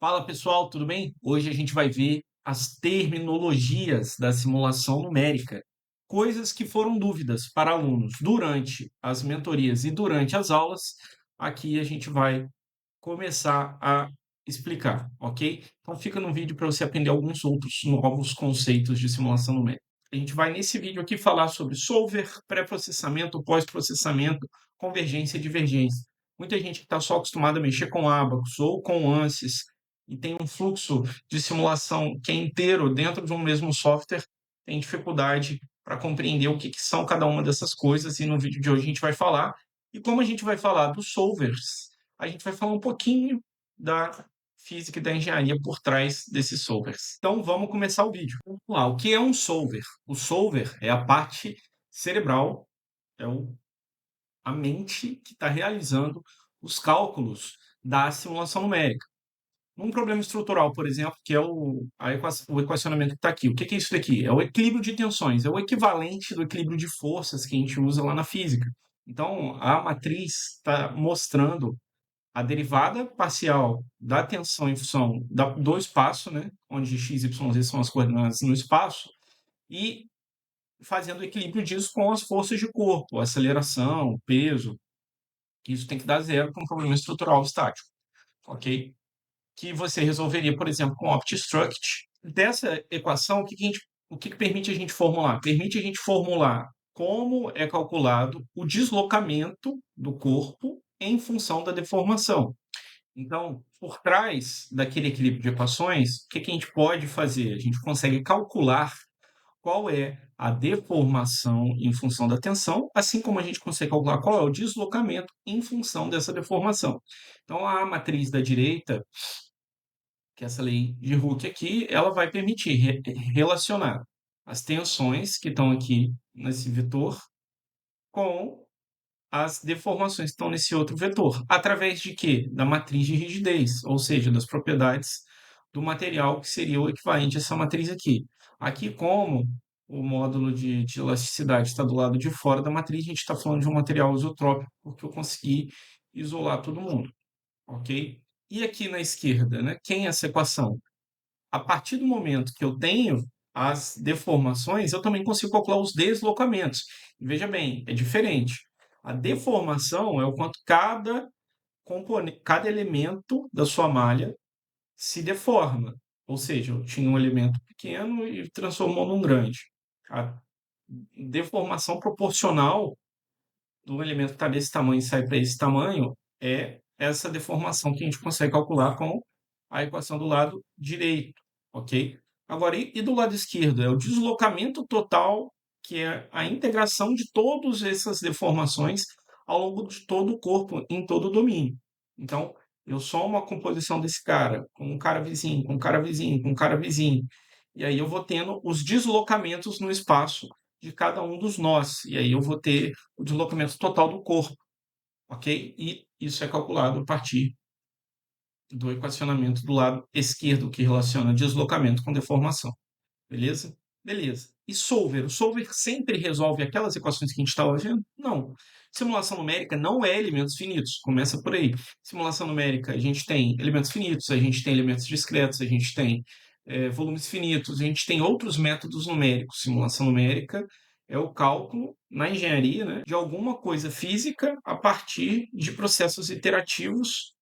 Fala pessoal, tudo bem? Hoje a gente vai ver as terminologias da simulação numérica, coisas que foram dúvidas para alunos durante as mentorias e durante as aulas. Aqui a gente vai começar a explicar, ok? Então fica no vídeo para você aprender alguns outros novos conceitos de simulação numérica. A gente vai nesse vídeo aqui falar sobre solver, pré-processamento, pós-processamento, convergência e divergência. Muita gente que está só acostumada a mexer com Abacus ou com ANSYS e tem um fluxo de simulação que é inteiro dentro de um mesmo software, tem dificuldade para compreender o que são cada uma dessas coisas, e no vídeo de hoje a gente vai falar. E como a gente vai falar dos solvers, a gente vai falar um pouquinho da física e da engenharia por trás desses solvers. Então vamos começar o vídeo. Vamos lá, o que é um solver? O solver é a parte cerebral, é a mente que está realizando os cálculos da simulação numérica. Um problema estrutural, por exemplo, que é o equacionamento que está aqui. O que é isso daqui? É o equilíbrio de tensões, é o equivalente do equilíbrio de forças que a gente usa lá na física. Então, a matriz está mostrando a derivada parcial da tensão em função do espaço, né, onde x, y, z são as coordenadas no espaço, e fazendo o equilíbrio disso com as forças de corpo, aceleração, peso. Isso tem que dar zero para um problema estrutural estático, ok? Que você resolveria, por exemplo, com OptStruct. Dessa equação, o que permite a gente formular? Permite a gente formular como é calculado o deslocamento do corpo em função da deformação. Então, por trás daquele equilíbrio de equações, o que a gente pode fazer? A gente consegue calcular qual é a deformação em função da tensão, assim como a gente consegue calcular qual é o deslocamento em função dessa deformação. Então, a matriz da direita, que é essa lei de Hooke aqui, ela vai permitir relacionar as tensões que estão aqui nesse vetor com as deformações que estão nesse outro vetor. Através de quê? Da matriz de rigidez, ou seja, das propriedades do material, que seria o equivalente a essa matriz aqui. Aqui, como o módulo de elasticidade está do lado de fora da matriz, a gente está falando de um material isotrópico, porque eu consegui isolar todo mundo, ok? E aqui na esquerda, né? Quem é essa equação? A partir do momento que eu tenho as deformações, eu também consigo calcular os deslocamentos. E veja bem, é diferente. A deformação é o quanto cada componente, cada elemento da sua malha se deforma. Ou seja, eu tinha um elemento pequeno e transformou num grande. A deformação proporcional do elemento que está desse tamanho e sai para esse tamanho é essa deformação que a gente consegue calcular com a equação do lado direito, ok? Agora, e do lado esquerdo? É o deslocamento total, que é a integração de todas essas deformações ao longo de todo o corpo, em todo o domínio. Então, eu sou uma composição desse cara, com um cara vizinho, com um cara vizinho, com um cara vizinho. E aí eu vou tendo os deslocamentos no espaço de cada um dos nós. E aí eu vou ter o deslocamento total do corpo, ok? E isso é calculado a partir do equacionamento do lado esquerdo, que relaciona deslocamento com deformação. Beleza? Beleza. E solver? O solver sempre resolve aquelas equações que a gente estava vendo? Não. Simulação numérica não é elementos finitos. Começa por aí. Simulação numérica, a gente tem elementos finitos, a gente tem elementos discretos, a gente tem volumes finitos, a gente tem outros métodos numéricos. Simulação numérica é o cálculo, na engenharia, né, de alguma coisa física a partir de processos iterativos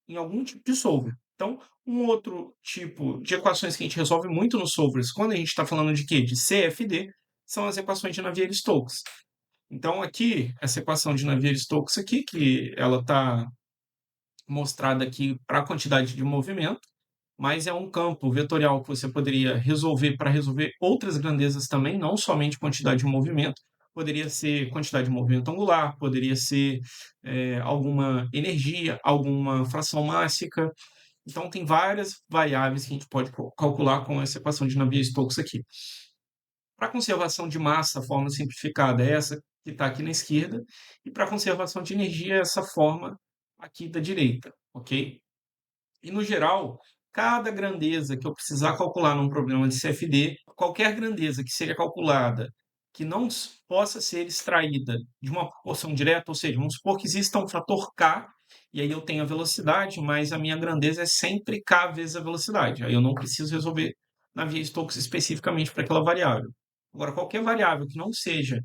em algum tipo de solver. Então, um outro tipo de equações que a gente resolve muito nos solvers, quando a gente está falando de quê? De CFD, são as equações de Navier-Stokes. Então, aqui, essa equação de Navier-Stokes aqui, que ela está mostrada aqui para a quantidade de movimento, mas é um campo vetorial que você poderia resolver para resolver outras grandezas também, não somente quantidade de movimento. Poderia ser quantidade de movimento angular, poderia ser alguma energia, alguma fração mássica. Então, tem várias variáveis que a gente pode calcular com essa equação de Navier-Stokes aqui. Para conservação de massa, a forma simplificada é essa que está aqui na esquerda, e para conservação de energia, essa forma aqui da direita, ok? E, no geral, cada grandeza que eu precisar calcular num problema de CFD, qualquer grandeza que seja calculada que não possa ser extraída de uma proporção direta, ou seja, vamos supor que exista um fator K e aí eu tenho a velocidade, mas a minha grandeza é sempre k vezes a velocidade. Aí eu não preciso resolver Navier-Stokes especificamente para aquela variável. Agora, qualquer variável que não seja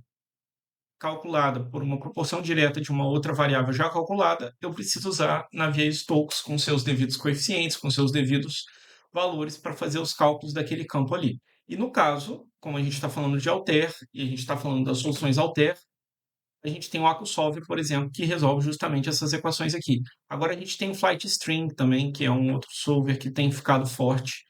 calculada por uma proporção direta de uma outra variável já calculada, eu preciso usar Navier-Stokes com seus devidos coeficientes, com seus devidos valores para fazer os cálculos daquele campo ali. E no caso, como a gente está falando de Altair e a gente está falando das soluções Altair, a gente tem o AcuSolver, por exemplo, que resolve justamente essas equações aqui. Agora a gente tem o FlightStream também, que é um outro solver que tem ficado forte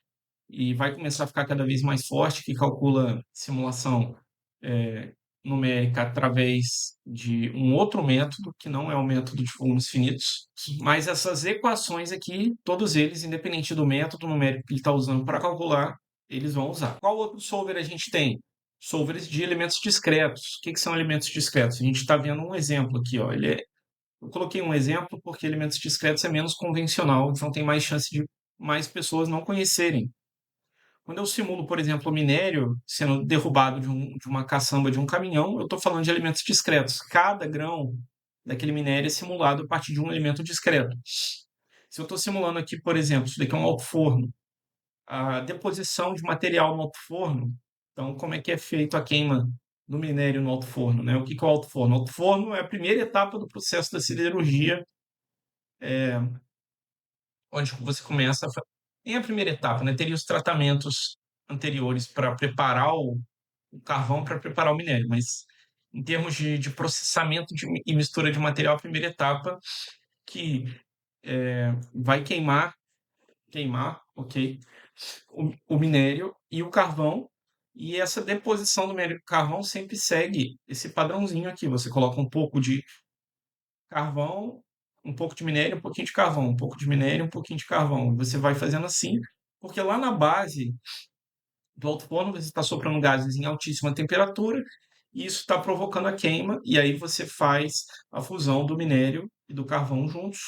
e vai começar a ficar cada vez mais forte, que calcula simulação é, numérica através de um outro método, que não é o método de volumes finitos. Mas essas equações aqui, todos eles, independente do método numérico que ele está usando para calcular, eles vão usar. Qual outro solver a gente tem? Solvers de elementos discretos. O que são elementos discretos? A gente está vendo um exemplo aqui, ó. Eu coloquei um exemplo porque elementos discretos é menos convencional, então tem mais chance de mais pessoas não conhecerem. Quando eu simulo, por exemplo, o minério sendo derrubado de uma caçamba de um caminhão, eu estou falando de elementos discretos. Cada grão daquele minério é simulado a partir de um elemento discreto. Se eu estou simulando aqui, por exemplo, isso daqui é um alto-forno, a deposição de material no alto-forno, então como é que é feito a queima do minério no alto-forno, né? O que é o alto-forno? O alto-forno é a primeira etapa do processo da siderurgia, onde você começa em a primeira etapa, né? Teria os tratamentos anteriores para preparar o carvão para preparar o minério, mas em termos de processamento e mistura de material, a primeira etapa que vai queimar, ok, o minério e o carvão, e essa deposição do minério e carvão sempre segue esse padrãozinho aqui. Você coloca um pouco de carvão, um pouco de minério, um pouquinho de carvão, um pouco de minério, um pouquinho de carvão. Você vai fazendo assim, porque lá na base do alto forno você está soprando gases em altíssima temperatura e isso está provocando a queima, e aí você faz a fusão do minério e do carvão juntos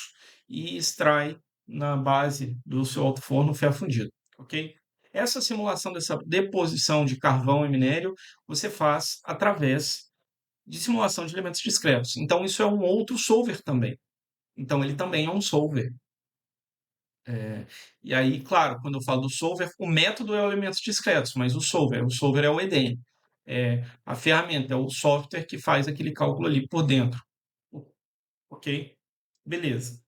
e extrai na base do seu alto forno o ferro fundido, ok? Essa simulação dessa deposição de carvão e minério você faz através de simulação de elementos discretos. Então, isso é um outro solver também. Então, ele também é um solver. E aí, claro, quando eu falo do solver, o método é o elementos discretos, mas o solver é o EDN. É a ferramenta, é o software que faz aquele cálculo ali por dentro. Ok? Beleza.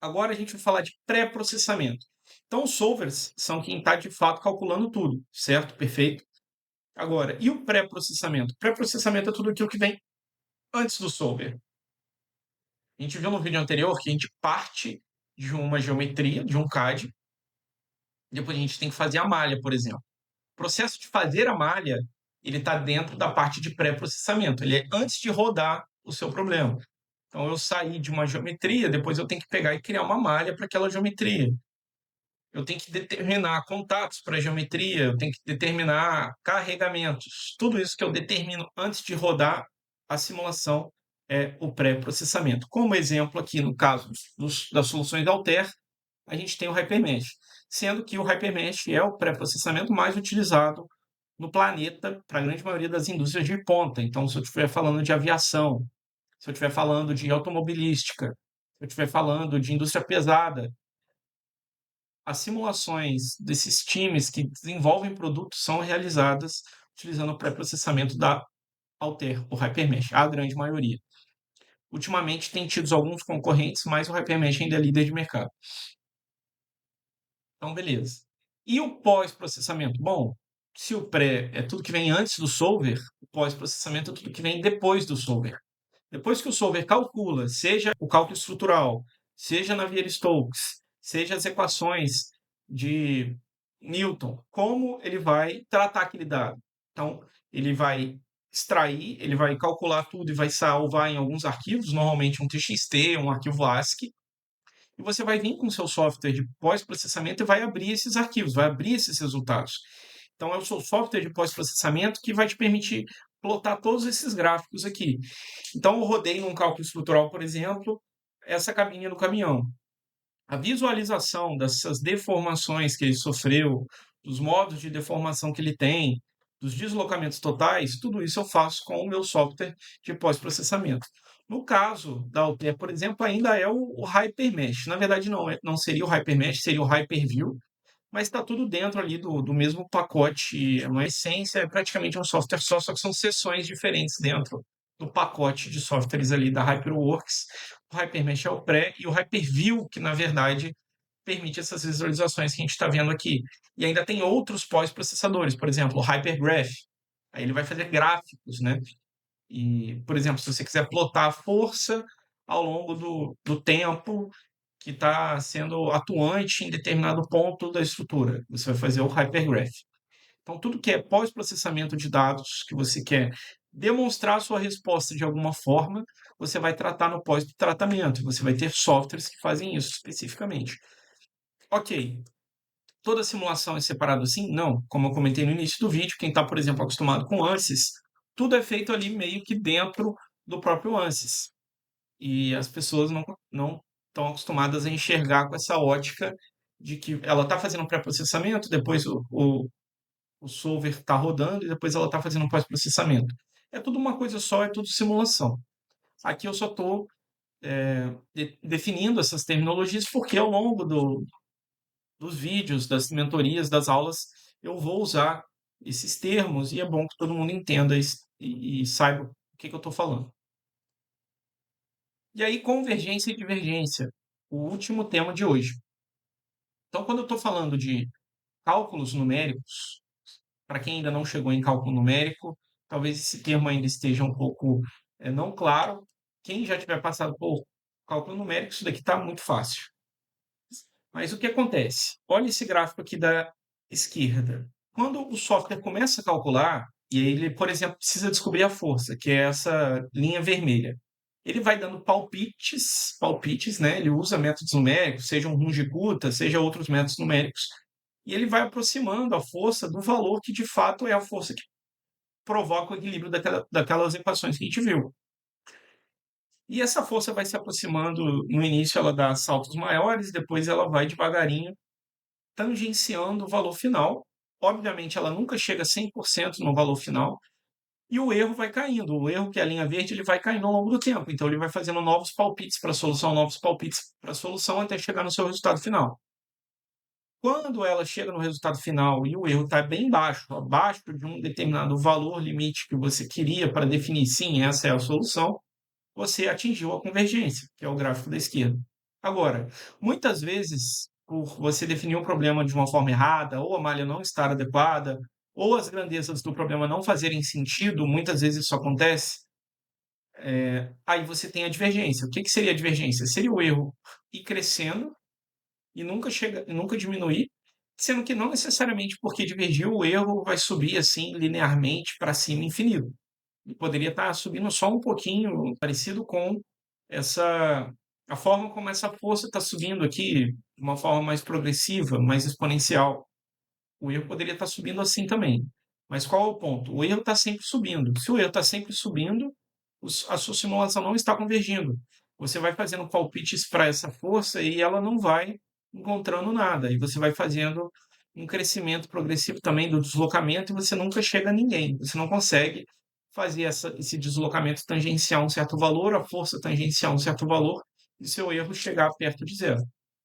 Agora a gente vai falar de pré-processamento. Então, os solvers são quem está de fato calculando tudo, certo? Perfeito. Agora, e o pré-processamento? Pré-processamento é tudo aquilo que vem antes do solver. A gente viu no vídeo anterior que a gente parte de uma geometria, de um CAD, depois a gente tem que fazer a malha, por exemplo. O processo de fazer a malha, ele está dentro da parte de pré-processamento. Ele é antes de rodar o seu problema. Então, eu saí de uma geometria, depois eu tenho que pegar e criar uma malha para aquela geometria. Eu tenho que determinar contatos para a geometria, eu tenho que determinar carregamentos. Tudo isso que eu determino antes de rodar a simulação é o pré-processamento. Como exemplo aqui no caso das soluções Altair, a gente tem o HyperMesh, sendo que o HyperMesh é o pré-processamento mais utilizado no planeta para a grande maioria das indústrias de ponta. Então, se eu estiver falando de aviação, se eu estiver falando de automobilística, se eu estiver falando de indústria pesada, as simulações desses times que desenvolvem produtos são realizadas utilizando o pré-processamento da Altair, o HyperMesh, a grande maioria. Ultimamente tem tido alguns concorrentes, mas o HyperMesh ainda é líder de mercado. Então, beleza. E o pós-processamento? Bom, se o pré é tudo que vem antes do solver, o pós-processamento é tudo que vem depois do solver. Depois que o solver calcula, seja o cálculo estrutural, seja Navier-Stokes, seja as equações de Newton, como ele vai tratar aquele dado? Então, ele vai extrair, ele vai calcular tudo e vai salvar em alguns arquivos, normalmente um TXT, um arquivo ASCII, e você vai vir com o seu software de pós-processamento e vai abrir esses arquivos, vai abrir esses resultados. Então, é o seu software de pós-processamento que vai te permitir plotar todos esses gráficos aqui. Então, eu rodei num cálculo estrutural, por exemplo, essa cabine do caminhão. A visualização dessas deformações que ele sofreu, dos modos de deformação que ele tem, dos deslocamentos totais, tudo isso eu faço com o meu software de pós-processamento. No caso da Altair, por exemplo, ainda é o HyperMesh. Na verdade, não seria o HyperMesh, seria o Hyper-V, mas está tudo dentro ali do mesmo pacote. Uma essência é praticamente um software só que são seções diferentes dentro do pacote de softwares ali da HyperWorks. O HyperMesh é o pré e o Hyper-V, que na verdade permite essas visualizações que a gente está vendo aqui. E ainda tem outros pós-processadores, por exemplo, o Hypergraph. Aí ele vai fazer gráficos, né? E, por exemplo, se você quiser plotar a força ao longo do tempo que está sendo atuante em determinado ponto da estrutura, você vai fazer o Hypergraph. Então, tudo que é pós-processamento de dados, que você quer demonstrar a sua resposta de alguma forma, você vai tratar no pós-tratamento. Você vai ter softwares que fazem isso especificamente. Ok, toda simulação é separada assim? Não. Como eu comentei no início do vídeo, quem está, por exemplo, acostumado com ANSYS, tudo é feito ali meio que dentro do próprio ANSYS. E as pessoas não estão acostumadas a enxergar com essa ótica de que ela está fazendo um pré-processamento, depois o solver está rodando e depois ela está fazendo um pós-processamento. É tudo uma coisa só, é tudo simulação. Aqui eu só estou definindo essas terminologias porque ao longo dos vídeos, das mentorias, das aulas, eu vou usar esses termos e é bom que todo mundo entenda e saiba o que eu estou falando. E aí, convergência e divergência, o último tema de hoje. Então, quando eu estou falando de cálculos numéricos, para quem ainda não chegou em cálculo numérico, talvez esse termo ainda esteja um pouco não claro. Quem já tiver passado por cálculo numérico, isso daqui está muito fácil. Mas o que acontece? Olha esse gráfico aqui da esquerda. Quando o software começa a calcular, e aí ele, por exemplo, precisa descobrir a força, que é essa linha vermelha. Ele vai dando palpites, né? Ele usa métodos numéricos, seja um Runge-Kutta, seja outros métodos numéricos, e ele vai aproximando a força do valor que de fato é a força que provoca o equilíbrio daquelas equações que a gente viu. E essa força vai se aproximando, no início ela dá saltos maiores, depois ela vai devagarinho tangenciando o valor final. Obviamente, ela nunca chega a 100% no valor final, e o erro vai caindo. O erro, que é a linha verde, ele vai caindo ao longo do tempo. Então, ele vai fazendo novos palpites para a solução, novos palpites para a solução, até chegar no seu resultado final. Quando ela chega no resultado final e o erro está bem baixo, abaixo de um determinado valor limite que você queria para definir, sim, essa é a solução, você atingiu a convergência, que é o gráfico da esquerda. Agora, muitas vezes, por você definir um problema de uma forma errada, ou a malha não estar adequada, ou as grandezas do problema não fazerem sentido, muitas vezes isso acontece, aí você tem a divergência. O que seria a divergência? Seria o erro ir crescendo e nunca diminuir, sendo que não necessariamente porque divergiu o erro vai subir assim linearmente para cima infinito. Ele poderia estar subindo só um pouquinho, parecido com essa a forma como essa força está subindo aqui, de uma forma mais progressiva, mais exponencial. O erro poderia estar subindo assim também. Mas qual é o ponto? O erro está sempre subindo. Se o erro está sempre subindo, a sua simulação não está convergindo. Você vai fazendo palpites para essa força e ela não vai encontrando nada. E você vai fazendo um crescimento progressivo também do deslocamento e você nunca chega a ninguém. Você não consegue fazer esse deslocamento tangencial um certo valor, a força tangencial um certo valor, e seu erro chegar perto de zero.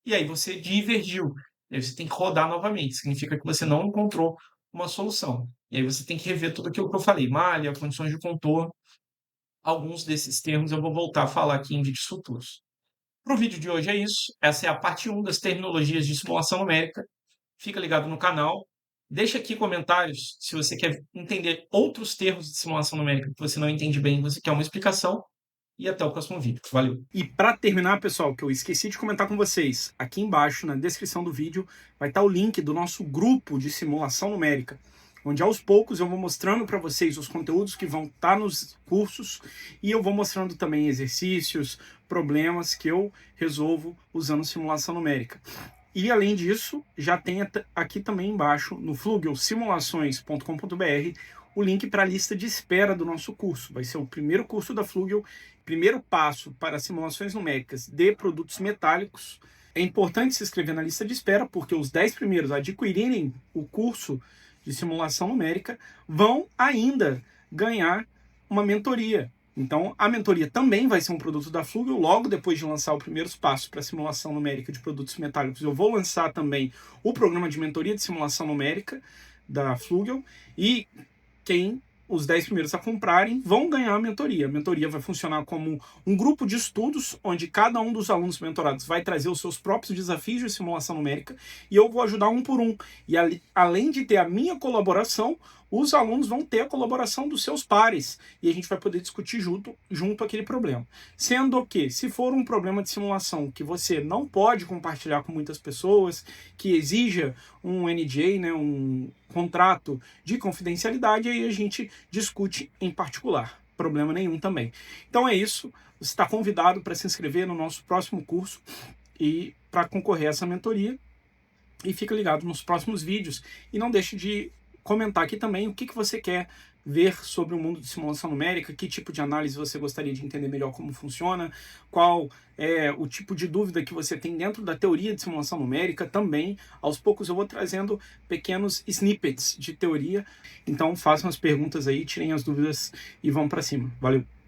E aí você divergiu. E aí você tem que rodar novamente. Significa que você não encontrou uma solução. E aí você tem que rever tudo aquilo que eu falei. Malha, condições de contorno. Alguns desses termos eu vou voltar a falar aqui em vídeos futuros. Para o vídeo de hoje é isso. Essa é a parte 1 das terminologias de simulação numérica. Fica ligado no canal. Deixa aqui comentários se você quer entender outros termos de simulação numérica que você não entende bem, você quer uma explicação. E até o próximo vídeo. Valeu! E para terminar, pessoal, que eu esqueci de comentar com vocês, aqui embaixo na descrição do vídeo vai estar o link do nosso grupo de simulação numérica, onde aos poucos eu vou mostrando para vocês os conteúdos que vão estar nos cursos e eu vou mostrando também exercícios, problemas que eu resolvo usando simulação numérica. E além disso, já tem aqui também embaixo no flugelsimulações.com.br o link para a lista de espera do nosso curso. Vai ser o primeiro curso da Flugel, primeiro passo para simulações numéricas de produtos metálicos. É importante se inscrever na lista de espera, porque os 10 primeiros a adquirirem o curso de simulação numérica vão ainda ganhar uma mentoria. Então, a mentoria também vai ser um produto da Flugel. Logo depois de lançar os primeiros passos para a simulação numérica de produtos metálicos, eu vou lançar também o programa de mentoria de simulação numérica da Flugel. E os 10 primeiros a comprarem vão ganhar a mentoria. A mentoria vai funcionar como um grupo de estudos, onde cada um dos alunos mentorados vai trazer os seus próprios desafios de simulação numérica e eu vou ajudar um por um. E além de ter a minha colaboração, os alunos vão ter a colaboração dos seus pares e a gente vai poder discutir junto aquele problema. Sendo que, se for um problema de simulação que você não pode compartilhar com muitas pessoas, que exija um NDA, né, um contrato de confidencialidade, aí a gente discute em particular. Problema nenhum também. Então é isso. Você está convidado para se inscrever no nosso próximo curso e para concorrer a essa mentoria. E fica ligado nos próximos vídeos. E não deixe de comentar aqui também o que você quer ver sobre o mundo de simulação numérica, que tipo de análise você gostaria de entender melhor como funciona, qual é o tipo de dúvida que você tem dentro da teoria de simulação numérica também. Aos poucos eu vou trazendo pequenos snippets de teoria, então façam as perguntas aí, tirem as dúvidas e vão para cima. Valeu!